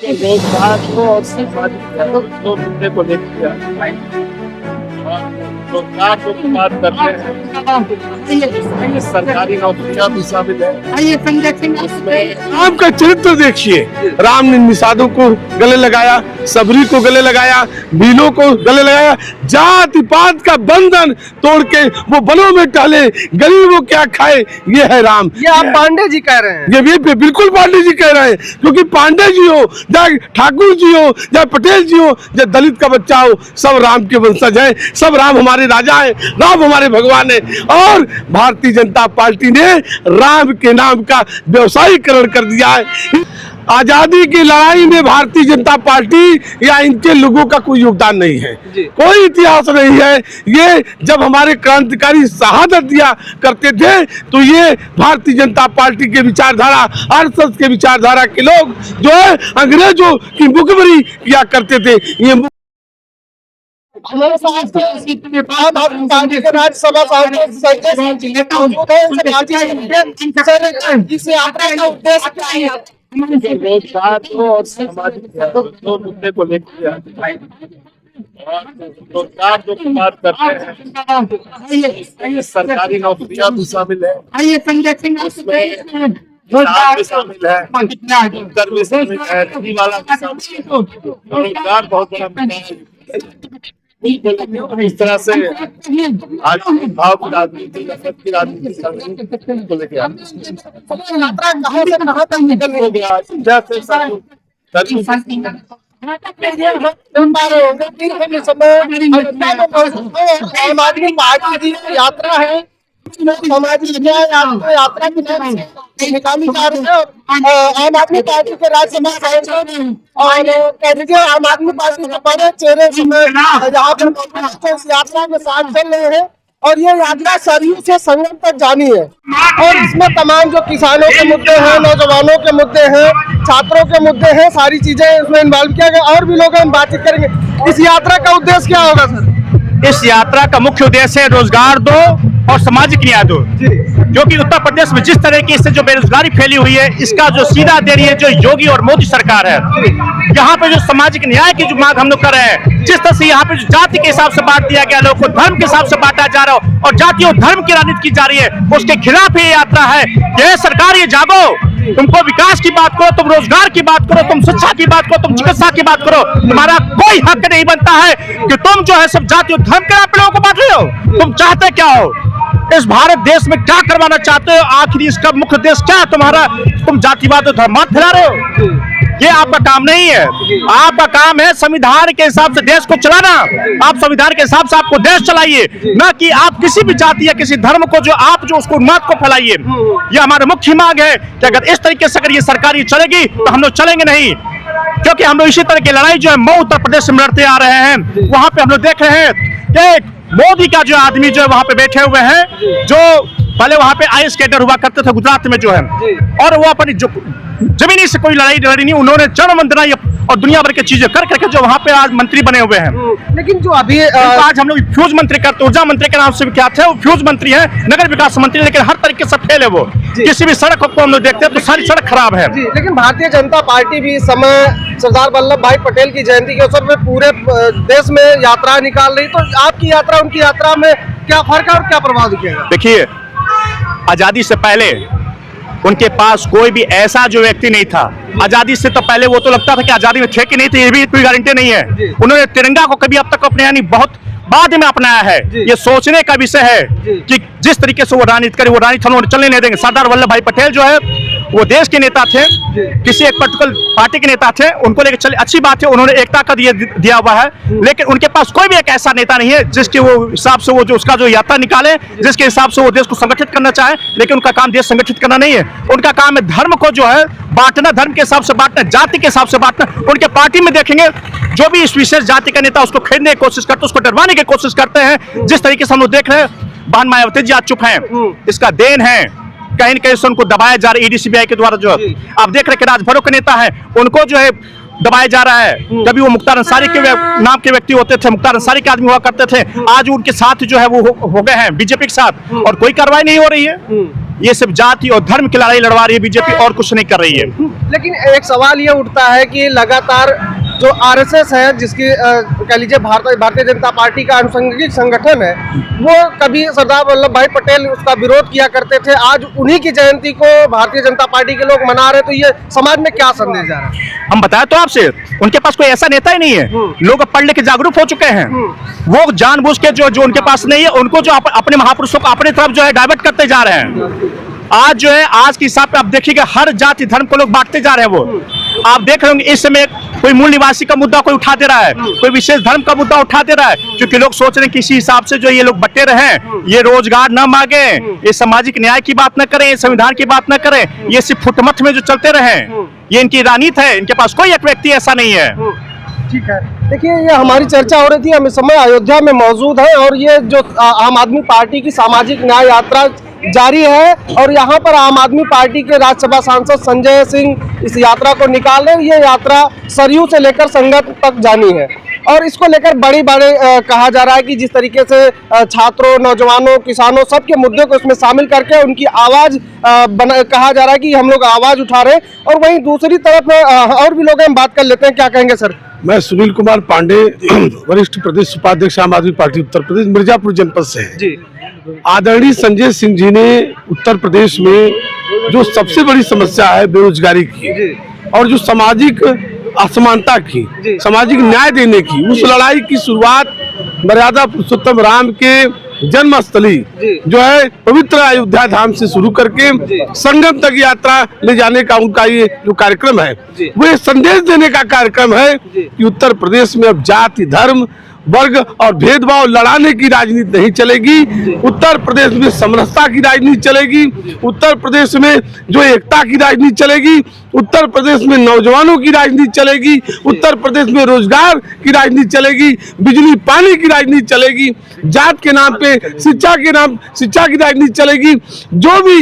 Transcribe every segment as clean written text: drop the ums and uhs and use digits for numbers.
रोजगार को और सामाजिक दो मुद्दे को लेकर रोजगार को बात करते हैं, सरकारी नौकरियां भी शामिल है। राम का चरित्र देखिए, राम ने निषादों को गले लगाया, सबरी को गले लगाया, भीलों को गले लगाया, जाति पात का बंधन तोड़ के वो वनों में टहले, गरीबों क्या खाए, ये है राम। ये आप पांडे जी कह रहे हैं? ये बिल्कुल पांडे जी कह रहे हैं, क्योंकि पांडे जी हो चाहे ठाकुर जी हो चाहे पटेल जी हो चाहे दलित का बच्चा हो, सब राम के वंशज हैं, सब राम हमारे राजा हैं, राम हमारे भगवान हैं। और भारतीय जनता पार्टी ने राम के नाम का व्यवसायीकरण कर दिया है। आजादी की लड़ाई में भारतीय जनता पार्टी या इनके लोगों का कोई योगदान नहीं है, कोई इतिहास नहीं है। ये जब हमारे क्रांतिकारी शहादत दिया करते थे तो ये भारतीय जनता पार्टी के विचारधारा, आरएसएस के विचारधारा के लोग जो है अंग्रेजों की मुखबरी किया करते थे। ये राज्यसभा रोजगार को और सामाजिक दो मुद्दे को लेकर रोजगार जो बात करते हैं, सरकारी नौकरियां भी शामिल है, रोजगार भी शामिल है, कर भी शामिल है, वाला भी शामिल है। रोजगार बहुत बड़ा मुद्दा है। इस तरह से आज भाव की राजनीति, नफरत की राजनीति को लेकर हो गया। आम आदमी पार्टी की यात्रा है, सामाजिक न्याय यात्रा की निकाली जा रही है। आम आदमी पार्टी के राज्यसभा सांसद और आम आदमी पार्टी के बड़े चेहरे यहाँ पर इस यात्रा के साथ चल रहे हैं और ये यात्रा सरयू से संगम तक जानी है। और इसमें तमाम जो किसानों के मुद्दे हैं, नौजवानों के मुद्दे हैं, छात्रों के मुद्दे हैं, सारी चीजें इसमें इन्वॉल्व किया गया। और भी लोग हम बातचीत करेंगे। इस यात्रा का उद्देश्य क्या होगा सर? इस यात्रा का मुख्य उद्देश्य है रोजगार दो और सामाजिक न्याय दो, जो कि उत्तर प्रदेश में जिस तरीके से जो बेरोजगारी फैली हुई है इसका जो सीधा दे रही है जो योगी और मोदी सरकार है। यहाँ पे जो सामाजिक न्याय की जो मांग हम लोग कर रहे हैं, जिस तरह से यहाँ पे जो जाति के हिसाब से बांट दिया गया, लोगों को धर्म के हिसाब से बांटा जा रहा है और जाति और धर्म की राजनीति की जा रही है, उसके खिलाफ ये यात्रा है। यह सरकार ये जागो, तुमको विकास की बात करो, तुम रोजगार की बात करो, तुम शिक्षा की बात करो, तुम चिकित्सा की बात करो, तुम्हारा कोई हक नहीं बनता है कि तुम जो है सब जाति और धर्म के नाम पे लोगों को बांट रहे हो। तुम चाहते क्या हो? इस भारत देश में क्या करवाना चाहते हो? आखिर इसका मुख्य उद्देश्य क्या है तुम्हारा? तुम जातिवाद और धर्मवाद फैला रहे हो। ये आपका काम नहीं है। आपका काम है संविधान के हिसाब से देश को चलाना। आप संविधान के हिसाब से आपको देश चलाइए, न कि आप किसी भी जाति या किसी धर्म को जो उसको उन्माद को फैलाइए। ये हमारी मुख्य मांग है कि अगर इस तरीके से अगर ये सरकार ये चलेगी तो हम लोग चलेंगे नहीं, क्योंकि हम लोग इसी तरह की लड़ाई जो है मऊ उत्तर प्रदेश में लड़ते आ रहे हैं। वहां पे हम लोग देख रहे हैं कि मोदी का जो आदमी जो है वहां पे बैठे हुए हैं, जो पहले वहां पे आईएएस कैडर हुआ करते थे गुजरात में जो है, और वो अपनी जो जमीनी से कोई लड़ाई लड़ी नहीं, उन्होंने जन वंदना और दुनिया भर की चीजें कर करके जो वहां पे आज मंत्री बने हुए हैं। लेकिन जो अभी आज हम लोग फ्यूज मंत्री करते, ऊर्जा मंत्री के नाम से विख्यात है, वो फ्यूज मंत्री है, नगर विकास मंत्री, लेकिन हर तरीके से फेल है वो। किसी भी सड़क को हम लोग देखते हैं तो सारी सड़क खराब है। लेकिन भारतीय जनता पार्टी भी इस समय सरदार वल्लभ भाई पटेल की जयंती के अवसर पर पूरे देश में यात्रा निकाल रही, तो आपकी यात्रा उनकी यात्रा में क्या फर्क है और क्या प्रभाव दिखेगा? देखिए, आजादी से पहले उनके पास कोई भी ऐसा जो व्यक्ति नहीं था। आजादी से तो पहले वो तो लगता था कि आजादी में थे कि नहीं थे, ये भी कोई गारंटी नहीं है। उन्होंने तिरंगा को कभी अब तक अपने यानी बहुत बाद में अपनाया है। ये सोचने का विषय है कि जिस तरीके से वो राजनीति करे, वो राजनीति उन्होंने चलने नहीं देंगे। सरदार वल्लभ भाई पटेल जो है वो देश के नेता थे, किसी एक पर्टिकुलर पार्टी के नेता थे, उनको लेकर चले, अच्छी बात है, उन्होंने एकता का दिया हुआ है। लेकिन उनके पास कोई भी एक ऐसा नेता नहीं है जिसके वो हिसाब से वो जो उसका जो यात्रा निकाले, जिसके हिसाब से वो देश को संगठित करना चाहे। लेकिन उनका काम देश संगठित करना नहीं है, उनका काम है धर्म को जो है बांटना, धर्म के हिसाब से बांटना, जाति के हिसाब से बांटना। उनके पार्टी में देखेंगे जो भी इस विशेष जाति का नेता उसको खरीदने की कोशिश करते, उसको डरवाने की कोशिश करते हैं। जिस तरीके से हम लोग देख रहे हैं, बहन मायावती जी आज चुप हैं, इसका देन है कहीं न कहीं से उनको दबाया जा रहा है ईडी-सीबीआई के द्वारा। जो आप देख रहे हैं कि राजभरों के नेता है, उनको जो है दबाया जा रहा है। कभी वो मुख्तार अंसारी के नाम के व्यक्ति होते थे, मुख्तार अंसारी के आदमी हुआ करते थे, आज उनके साथ जो है वो हो गए हैं बीजेपी के साथ, और कोई कार्रवाई नहीं हो रही है। ये सिर्फ जाति और धर्म की लड़ाई लड़वा रही है बीजेपी, और कुछ नहीं कर रही है। लेकिन एक सवाल ये उठता है कि लगातार जो आरएसएस है, जिसकी कह लीजिए भारतीय जनता पार्टी का अनुषंगिक संगठन है, वो कभी सरदार वल्लभ भाई पटेल उसका विरोध किया करते थे। आज उन्हीं की जयंती को भारतीय जनता पार्टी के लोग मना रहे, तो ये समाज में क्या संदेश जा रहा है? हम बताए तो आपसे, उनके पास कोई ऐसा नेता ही नहीं है। लोग पढ़ लिख के जागरूक हो चुके हैं। वो जानबूझ के जो उनके पास नहीं है, उनको जो अपने महापुरुषों को अपनी तरफ जो है डाइवर्ट करते जा रहे हैं। आज जो है, आज के हिसाब पे आप देखिएगा, हर जाति धर्म को लोग बांटते जा रहे हैं। वो आप देख रहे होंगे इस समय कोई मूल निवासी का मुद्दा कोई उठा दे रहा है, कोई विशेष धर्म का मुद्दा उठा दे रहा है, क्योंकि लोग सोच रहे हैं किसी हिसाब से जो ये लोग बटे रहे, ये रोजगार न मांगे, ये सामाजिक न्याय की बात न करें, संविधान की बात न करें, ये सिर्फ फुटमथ में जो चलते रहे, ये इनकी रानीत है। इनके पास कोई एक व्यक्ति ऐसा नहीं है। ठीक है, देखिए ये हमारी चर्चा हो रही थी, हम इस समय अयोध्या में मौजूद हैं और ये जो आम आदमी पार्टी की सामाजिक न्याय यात्रा जारी है और यहाँ पर आम आदमी पार्टी के राज्यसभा सांसद संजय सिंह इस यात्रा को निकाल रहे हैं। ये यात्रा सरयू से लेकर संगत तक जानी है और इसको लेकर बड़े कहा जा रहा है कि जिस तरीके से छात्रों, नौजवानों, किसानों सबके मुद्दे को इसमें शामिल करके उनकी आवाज कहा जा रहा है कि हम लोग आवाज उठा रहे हैं। और वहीं दूसरी तरफ और भी लोग हैं, हम बात कर लेते हैं। क्या कहेंगे सर? मैं सुनील कुमार पांडे, वरिष्ठ प्रदेश उपाध्यक्ष आम आदमी पार्टी उत्तर प्रदेश, मिर्जापुर जनपद से है जी। आदरणीय संजय सिंह जी ने उत्तर प्रदेश में जो सबसे बड़ी समस्या है बेरोजगारी की और जो सामाजिक असमानता की, सामाजिक न्याय देने की, उस लड़ाई की शुरुआत मर्यादा पुरुषोत्तम राम के जन्मस्थली जो है पवित्र अयोध्या धाम से शुरू करके संगम तक यात्रा ले जाने का उनका ये जो कार्यक्रम है, वो ये संदेश देने का कार्यक्रम है कि उत्तर प्रदेश में अब जाति, धर्म, वर्ग और भेदभाव लड़ाने की राजनीति नहीं चलेगी। उत्तर प्रदेश में समरसता की राजनीति चलेगी। उत्तर प्रदेश में जो एकता की राजनीति चलेगी। उत्तर प्रदेश में नौजवानों की राजनीति चलेगी। उत्तर प्रदेश में रोजगार की राजनीति चलेगी। बिजली पानी की राजनीति चलेगी। जात के नाम पे शिक्षा के नाम शिक्षा की राजनीति चलेगी। जो भी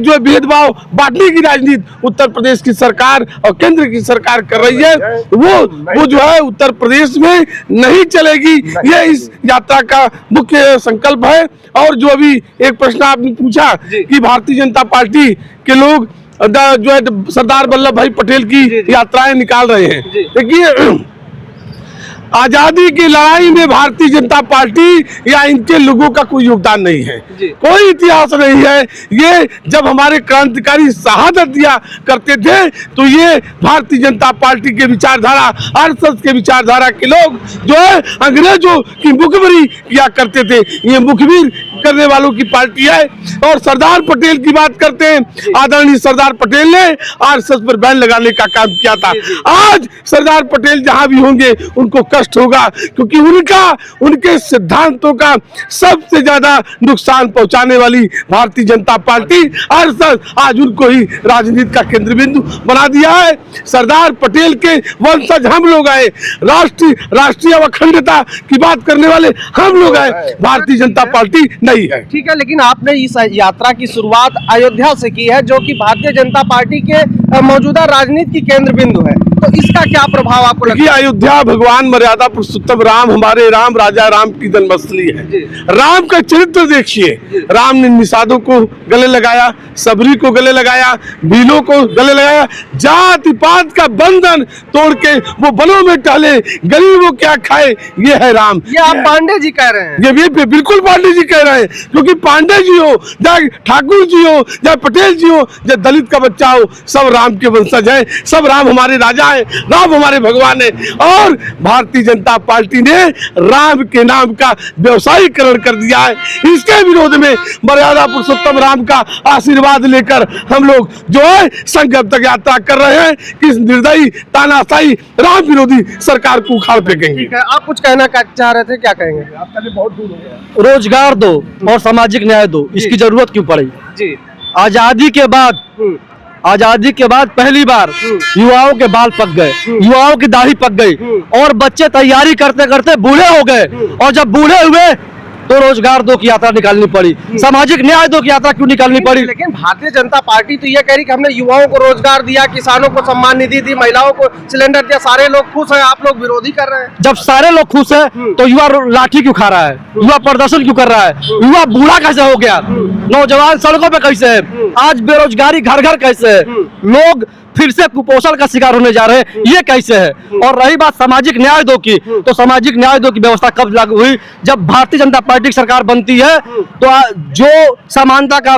जो भेदभाव बांटने की राजनीति उत्तर प्रदेश की सरकार और केंद्र की सरकार कर रही है, वो जो है उत्तर प्रदेश में नहीं चलेगी। ये इस यात्रा का मुख्य संकल्प है। और जो अभी एक प्रश्न आपने पूछा कि भारतीय जनता पार्टी के लोग जो है सरदार वल्लभ भाई पटेल की यात्राएं निकाल रहे हैं, देखिए आजादी की लड़ाई में भारतीय जनता पार्टी या इनके लोगों का कोई योगदान नहीं है, कोई इतिहास नहीं है। ये जब हमारे क्रांतिकारी शहादत दिया करते थे तो ये भारतीय जनता पार्टी के विचारधारा, आरएसएस के विचारधारा के लोग जो है अंग्रेजों की मुखबिरी किया करते थे। ये मुखबिर करने वालों की पार्टी है। और सरदार पटेल की बात करते हैं, आदरणीय सरदार पटेल ने आरएसएस पर बैन लगाने का काम किया था। आज सरदार पटेल जहां भी होंगे उनको कष्ट होगा, क्योंकि उनके सिद्धांतों का सबसे ज्यादा नुकसान पहुंचाने वाली भारतीय जनता पार्टी आरएसएस आज उनको ही राजनीति का केंद्र बिंदु बना दिया है। सरदार पटेल के वंशज हम लोग आए, राष्ट्रीय अखंडता की बात करने वाले हम लोग आए, भारतीय जनता पार्टी नहीं है। ठीक है, लेकिन आपने इस यात्रा की शुरुआत अयोध्या से की है, जो कि भारतीय जनता पार्टी के मौजूदा राजनीति की केंद्र बिंदु है, तो इसका क्या प्रभाव आपको लगता है? अयोध्या भगवान मर्यादा पुरुषोत्तम राम, हमारे राम, राजा राम की जन्मस्थली है। राम का चरित्र देखिए, राम ने निषादों को गले लगाया, सबरी को गले लगाया, भीलों को गले लगाया, जाति पात का बंधन तोड़ के वो वनों में टहले, गरीबों क्या खाए, ये है राम। ये आप पांडे जी कह रहे हैं? ये बिल्कुल पांडे जी कह रहे हैं, क्योंकि पांडे जी हो, चाहे ठाकुर जी हो, चाहे पटेल जी हो, चाहे दलित का बच्चा हो, सब राम के वंशज हैं, सब राम हमारे राजा हैं, राम हमारे भगवान हैं। और भारतीय जनता पार्टी ने राम के नाम का व्यवसायीकरण कर दिया है। इसके विरोध में मर्यादा पुरुषोत्तम राम का आशीर्वाद लेकर हम लोग जो है संगम तक यात्रा कर रहे हैं कि इस निर्दयी तानाशाही राम विरोधी सरकार को उखाड़ फेंकेंगे। आप कुछ कहना चाह रहे थे, क्या कहेंगे? रोजगार दो और सामाजिक न्याय दो, इसकी जरूरत क्यों पड़ी जी? आजादी के बाद पहली बार युवाओं के बाल पक गए, युवाओं की दाढ़ी पक गई और बच्चे तैयारी करते करते बूढ़े हो गए। और जब बूढ़े हुए तो रोजगार दो की यात्रा निकालनी पड़ी, सामाजिक न्याय दो की यात्रा क्यों निकालनी पड़ी? लेकिन भारतीय जनता पार्टी तो ये कह रही कि हमने युवाओं को रोजगार दिया, किसानों को सम्मान निधि दी, महिलाओं को सिलेंडर दिया, सारे लोग खुश हैं, आप लोग विरोधी कर रहे हैं। जब सारे लोग खुश हैं तो युवा लाठी क्यों खा रहा है, युवा प्रदर्शन क्यों कर रहा है, युवा बूढ़ा कैसे हो गया, नौजवान सड़कों पे कैसे है, आज बेरोजगारी घर घर कैसे है, लोग फिर से कुपोषण का शिकार होने जा रहे हैं, ये कैसे है? और रही बात सामाजिक न्याय दो की, तो सामाजिक न्याय दो की व्यवस्था कब लागू हुई? जब भारतीय जनता पार्टी की सरकार बनती है तो जो समानता का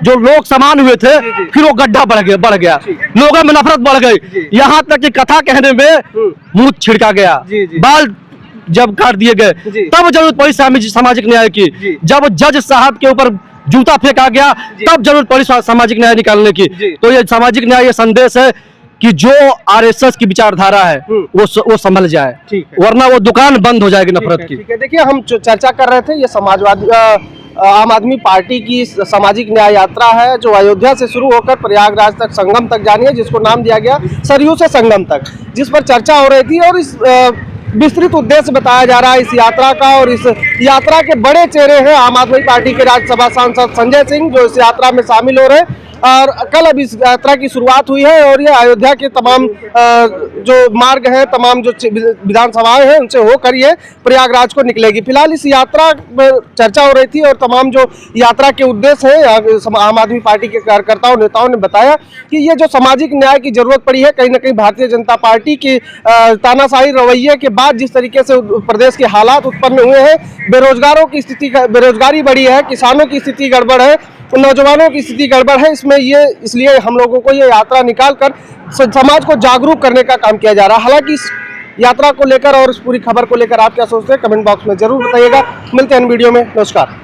जो लोग समान हुए थे फिर वो गड्ढा बढ़ गया, लोगों में नफरत बढ़ गई, यहाँ तक कि कथा कहने में मुंह छिड़का गया, बाल जब काट दिए गए, तब जरूरत पड़ी सामाजिक न्याय की। जब जज साहब के ऊपर जूता फेंका गया तब जरूरत पड़ी सामाजिक न्याय निकालने की। तो ये सामाजिक न्याय ये संदेश है कि जो आरएसएस की विचारधारा है वो संभल जाए, वरना वो दुकान बंद हो जाएगी नफरत की। ठीक है, देखिए हम चर्चा कर रहे थे, ये समाजवादी आम आदमी पार्टी की सामाजिक न्याय यात्रा है जो अयोध्या से शुरू होकर प्रयागराज तक संगम तक जानी है, जिसको नाम दिया गया सरयू से संगम तक, जिस पर चर्चा हो रही थी। और इस विस्तृत उद्देश्य बताया जा रहा है इस यात्रा का। और इस यात्रा के बड़े चेहरे हैं आम आदमी पार्टी के राज्यसभा सांसद संजय सिंह, जो इस यात्रा में शामिल हो रहे हैं। और कल अब इस यात्रा की शुरुआत हुई है और ये अयोध्या के तमाम जो मार्ग हैं, तमाम जो विधानसभाएं हैं, उनसे होकर ये प्रयागराज को निकलेगी। फिलहाल इस यात्रा में चर्चा हो रही थी और तमाम जो यात्रा के उद्देश्य हैं आम आदमी पार्टी के कार्यकर्ताओं नेताओं ने बताया कि ये जो सामाजिक न्याय की जरूरत पड़ी है, कहीं ना कहीं भारतीय जनता पार्टी के तानाशाही रवैये के बाद जिस तरीके से प्रदेश के हालात उत्पन्न हुए हैं, बेरोजगारों की स्थिति, बेरोजगारी बढ़ी है, किसानों की स्थिति गड़बड़ है, नौजवानों की स्थिति गड़बड़ है, इसमें ये इसलिए हम लोगों को ये यात्रा निकालकर समाज को जागरूक करने का काम किया जा रहा है। हालांकि इस यात्रा को लेकर और इस पूरी खबर को लेकर आप क्या सोचते हैं, कमेंट बॉक्स में जरूर बताइएगा। मिलते हैं वीडियो में, नमस्कार।